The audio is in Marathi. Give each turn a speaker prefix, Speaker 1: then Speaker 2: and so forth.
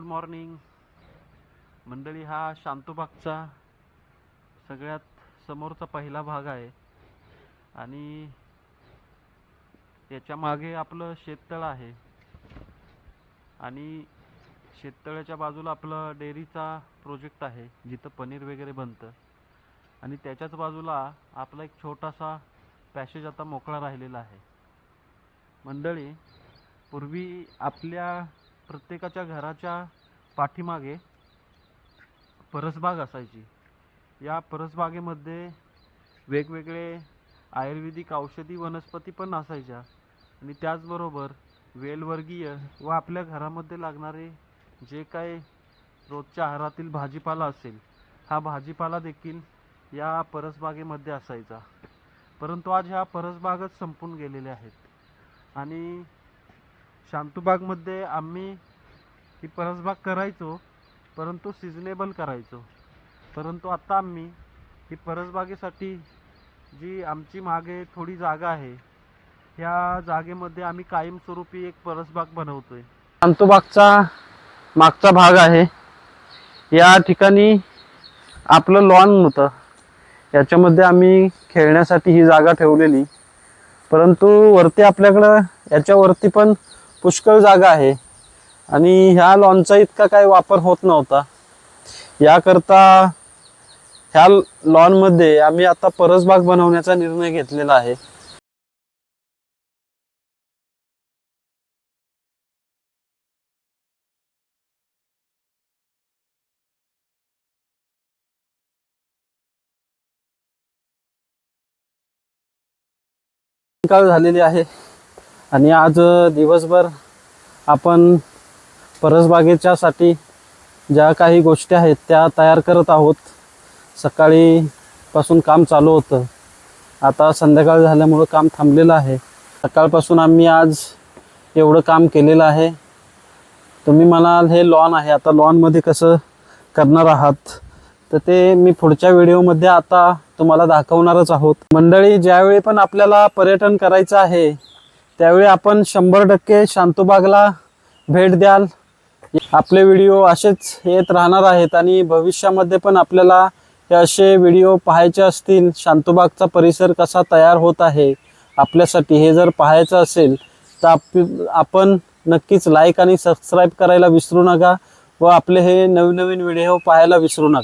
Speaker 1: गुड मॉर्निंग मंडळी. हा शांतूबागचा सगळ्यात समोरचा पहिला भाग आहे आणि याच्या मागे आपलं शेततळ आहे आणि शेततळ्याच्या बाजूला आपलं डेअरीचा प्रोजेक्ट आहे जिथं पनीर वगैरे बनतं आणि त्याच्याच बाजूला आपला एक छोटासा पॅसेज आता मोकळा राहिलेला आहे. मंडळी, पूर्वी आपल्या प्रत्येकाच्या घराच्या पाठीमागे परसबाग असायची. या परसबागेमध्ये वेगवेगळे आयुर्वेदिक औषधी वनस्पती पण असायच्या आणि त्याचबरोबर वेलवर्गीय व आपल्या घरामध्ये लागणारे जे काही रोजच्या आहारातील भाजीपाला असेल, हा भाजीपाला देखील या परसबागेमध्ये असायचा. परंतु आज ह्या परसबागच संपून गेलेल्या आहेत आणि शांतूबागमध्ये आम्ही ही परसबाग करायचो, परंतु सिजनेबल करायचो. परंतु आता आम्ही ही परसबागेसाठी जी आमची मागे थोडी जागा आहे, ह्या जागेमध्ये आम्ही कायमस्वरूपी एक परसबाग बनवतोय. शांतूबागचा मागचा भाग आहे. या ठिकाणी आपलं लॉन होतं, याच्यामध्ये आम्ही खेळण्यासाठी ही जागा ठेवलेली. परंतु वरती आपल्याकडं याच्यावरती पण पुष्कळ जागा आहे आणि ह्या लॉनचा इतका काही वापर होत नव्हता. याकरता ह्या लॉनमध्ये आम्ही आता परसबाग बनवण्याचा निर्णय घेतलेला आहे. काळ झालेली आहे आणि आज दिवसभर आपण परसबागेच्या साठी ज्या काही गोष्टी आहेत त्या तयार करत आहोत. सकाळी पासून काम चालू होतं, आता संध्याकाळ झाल्यामुळे काम थांबलेलं आहे. सकाळपासून आम्ही आज एवढं काम केलेलं आहे. तुम्ही म्हणाल हे लॉन आहे, आता लॉनमध्ये कसं करणार आहात, तर ते मी पुढच्या व्हिडिओमध्ये आता तुम्हाला दाखवणारच आहोत. मंडळी, ज्यावेळी पण आपल्याला पर्यटन करायचं आहे त्यावेळी आपण 100% शांतूबागला भेट द्याल. आपले व्हिडिओ असेच येत राहणार आहेत आणि भविष्यामध्ये पण आपल्याला हे असे व्हिडिओ पाहायचे असतील, शांतूबागचा परिसर कसा तयार होत आहे आपल्यासाठी, हे जर पाहायचं असेल तर आपण नक्कीच लाईक आणि सबस्क्राईब करायला विसरू नका व आपले हे नवीन नवीन व्हिडिओ पाहायला विसरू नका.